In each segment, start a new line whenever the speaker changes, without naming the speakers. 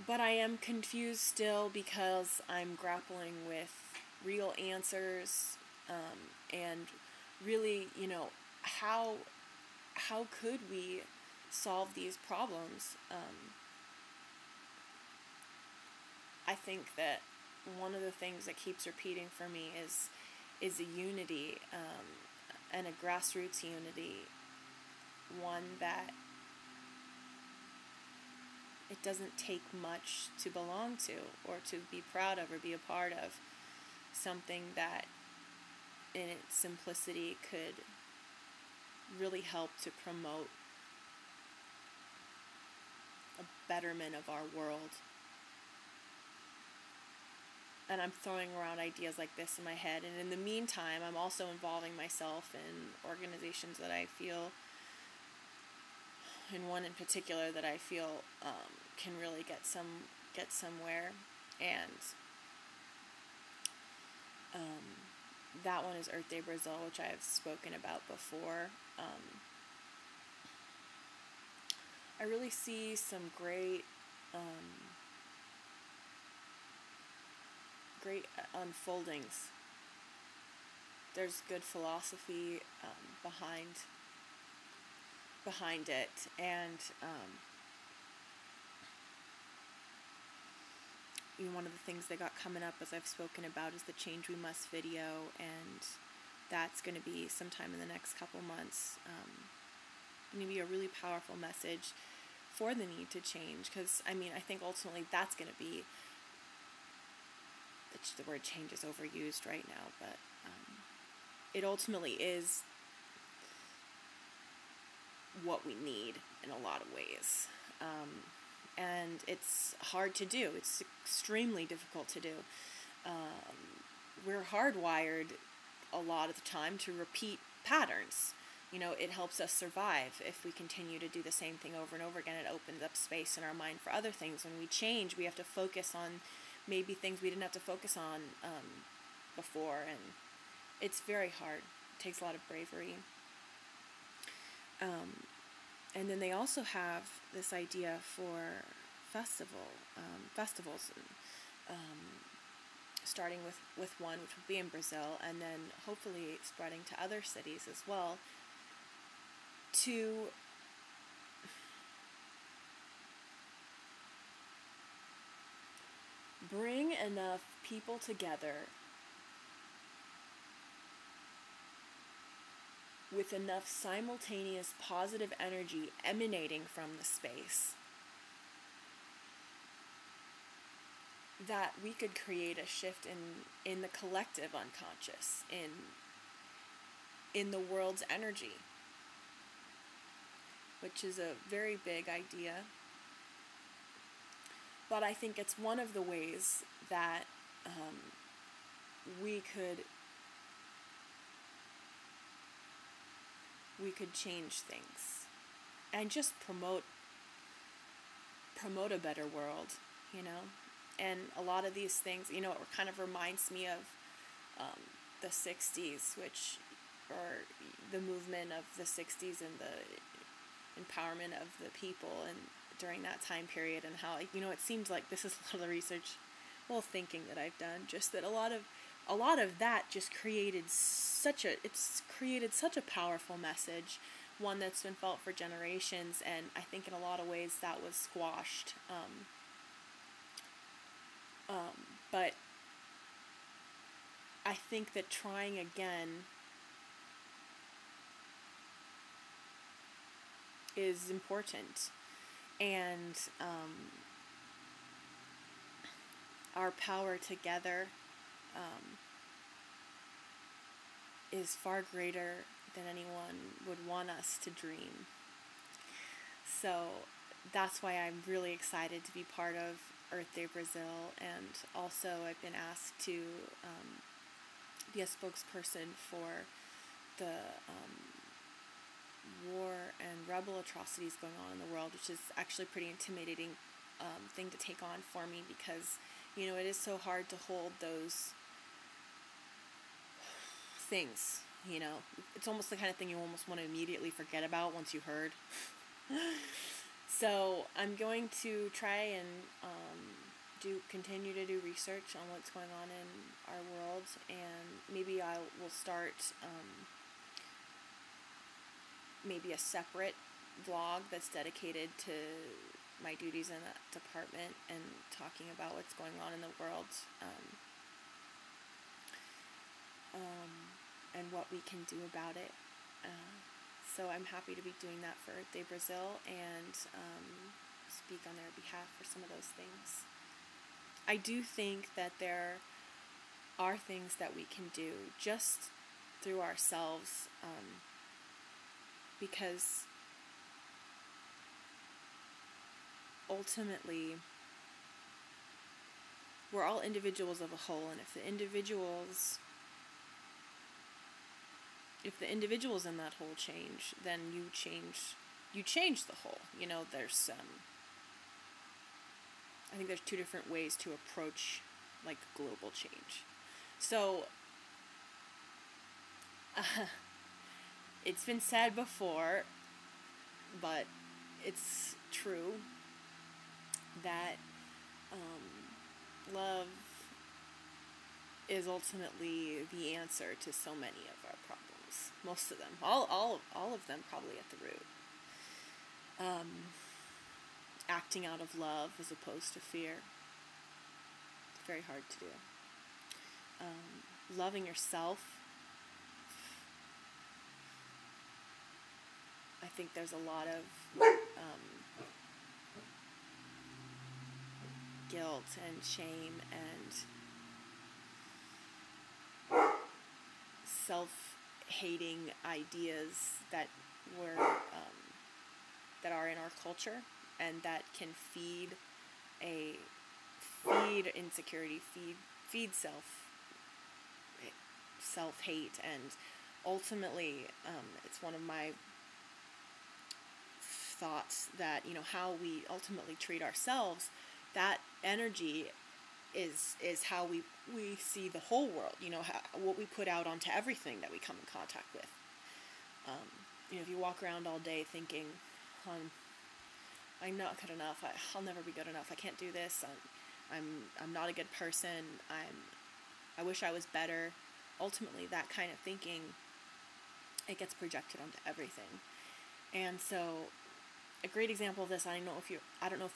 But I am confused still because I'm grappling with real answers, and really, how could we solve these problems? I think that one of the things that keeps repeating for me is a unity, and a grassroots unity, one that it doesn't take much to belong to or to be proud of or be a part of. Something that in its simplicity could really help to promote a betterment of our world. And I'm throwing around ideas like this in my head, and in the meantime I'm also involving myself in organizations that I feel, in one in particular that I feel can really get somewhere, and that one is Earthday Brazil, which I have spoken about before. I really see some great unfoldings. There's good philosophy behind it, and one of the things they got coming up, as I've spoken about, is the Change We Must video, and that's going to be sometime in the next couple months. Going to be a really powerful message for the need to change, because I think ultimately that's going to be, the word change is overused right now, but it ultimately is what we need in a lot of ways. And it's hard to do. It's extremely difficult to do. We're hardwired a lot of the time to repeat patterns. It helps us survive if we continue to do the same thing over and over again. It opens up space in our mind for other things. When we change, we have to focus on maybe things we didn't have to focus on before, and it's very hard. It takes a lot of bravery. And then they also have this idea for festivals, starting with one, which will be in Brazil, and then hopefully spreading to other cities as well, to bring enough people together with enough simultaneous positive energy emanating from the space that we could create a shift in the collective unconscious, in the world's energy, which is a very big idea. But I think it's one of the ways that we could change things and just promote a better world, And a lot of these things, it kind of reminds me of the 60s, or the movement of the 60s and the empowerment of the people and during that time period, and how, it seems like this is a lot of the research, thinking that I've done, just that a lot of that just created such a powerful message, one that's been felt for generations, and I think in a lot of ways that was squashed. But I think that trying again is important, and our power together is far greater than anyone would want us to dream. So that's why I'm really excited to be part of Earthday Brazil, and also I've been asked to be a spokesperson for the war and rebel atrocities going on in the world, which is actually a pretty intimidating thing to take on for me, because it is so hard to hold those things. It's almost the kind of thing you almost want to immediately forget about once you heard. So I'm going to try and continue to do research on what's going on in our world, and maybe I will start maybe a separate vlog that's dedicated to my duties in that department and talking about what's going on in the world, and what we can do about it. So I'm happy to be doing that for Earthday Brazil and speak on their behalf for some of those things. I do think that there are things that we can do just through ourselves, because ultimately we're all individuals of a whole, and if the individuals in that whole change, then you change the whole. You know, there's I think there's two different ways to approach like global change. So it's been said before, but it's true that love is ultimately the answer to so many of our problems. Most of them, all of them, probably at the root. Acting out of love as opposed to fear. It's very hard to do. Loving yourself. I think there's a lot of guilt and shame and self-hating ideas that that are in our culture, and that can feed insecurity, feed self-hate, and ultimately, it's one of my thoughts that, you know, how we ultimately treat ourselves, that energy is how we see the whole world. You know, what we put out onto everything that we come in contact with. You know, if you walk around all day thinking, I'm not good enough, I'll never be good enough, I can't do this, I'm not a good person, I wish I was better. Ultimately, that kind of thinking, it gets projected onto everything. And so, a great example of this, I don't know if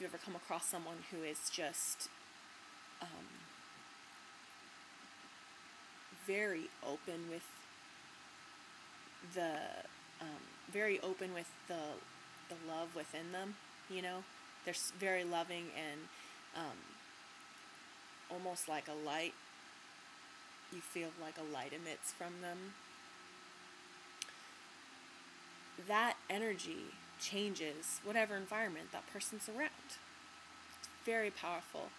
you've ever come across someone who is just very open with the love within them. You know, they're very loving and almost like a light. You feel like a light emits from them. That energy changes whatever environment that person's around. It's very powerful.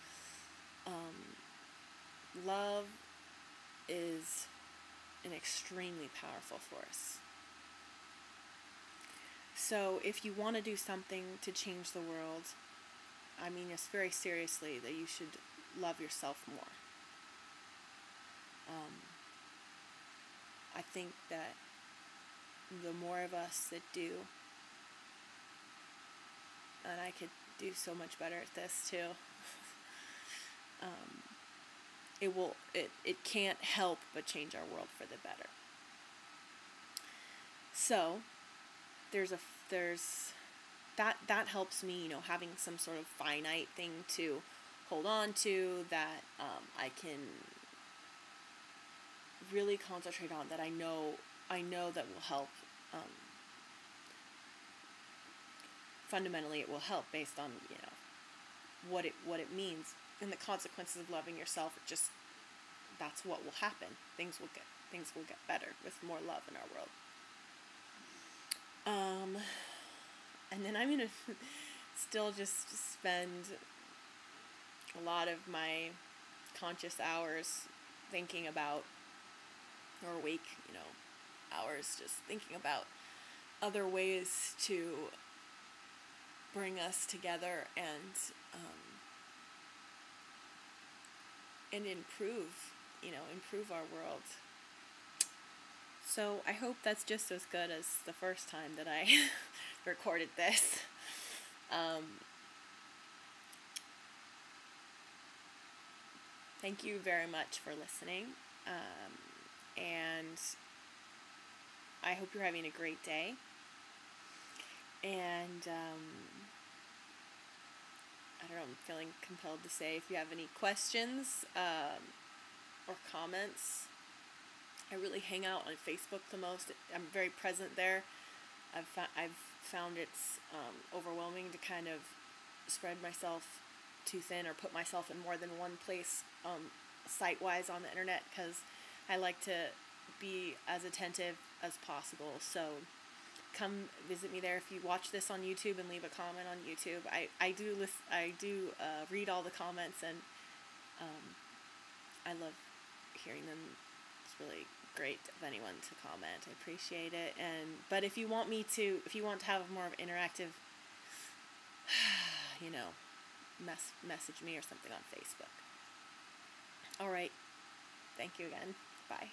Love is an extremely powerful force. So if you want to do something to change the world, I mean this very seriously, that you should love yourself more. I think that the more of us that do, and I could do so much better at this too, it can't help but change our world for the better. So that helps me, you know, having some sort of finite thing to hold on to, that I can really concentrate on, that I know that will help. Fundamentally, it will help based on, you know, what it means and the consequences of loving yourself. That's what will happen. Things will get better with more love in our world. And then I'm gonna still just spend a lot of my conscious hours thinking about, or awake, you know, hours just thinking about other ways to bring us together and improve our world. So I hope that's just as good as the first time that I recorded this. Thank you very much for listening. And I hope you're having a great day. And I don't know, I'm feeling compelled to say, if you have any questions or comments, I really hang out on Facebook the most. I'm very present there. I've found it's overwhelming to kind of spread myself too thin or put myself in more than one place site-wise on the internet, because I like to be as attentive as possible. So come visit me there. If you watch this on YouTube and leave a comment on YouTube, I do read all the comments, and I love hearing them. It's really great of anyone to comment. I appreciate it. But if you want to have more of an interactive, message me or something on Facebook. All right. Thank you again. Bye.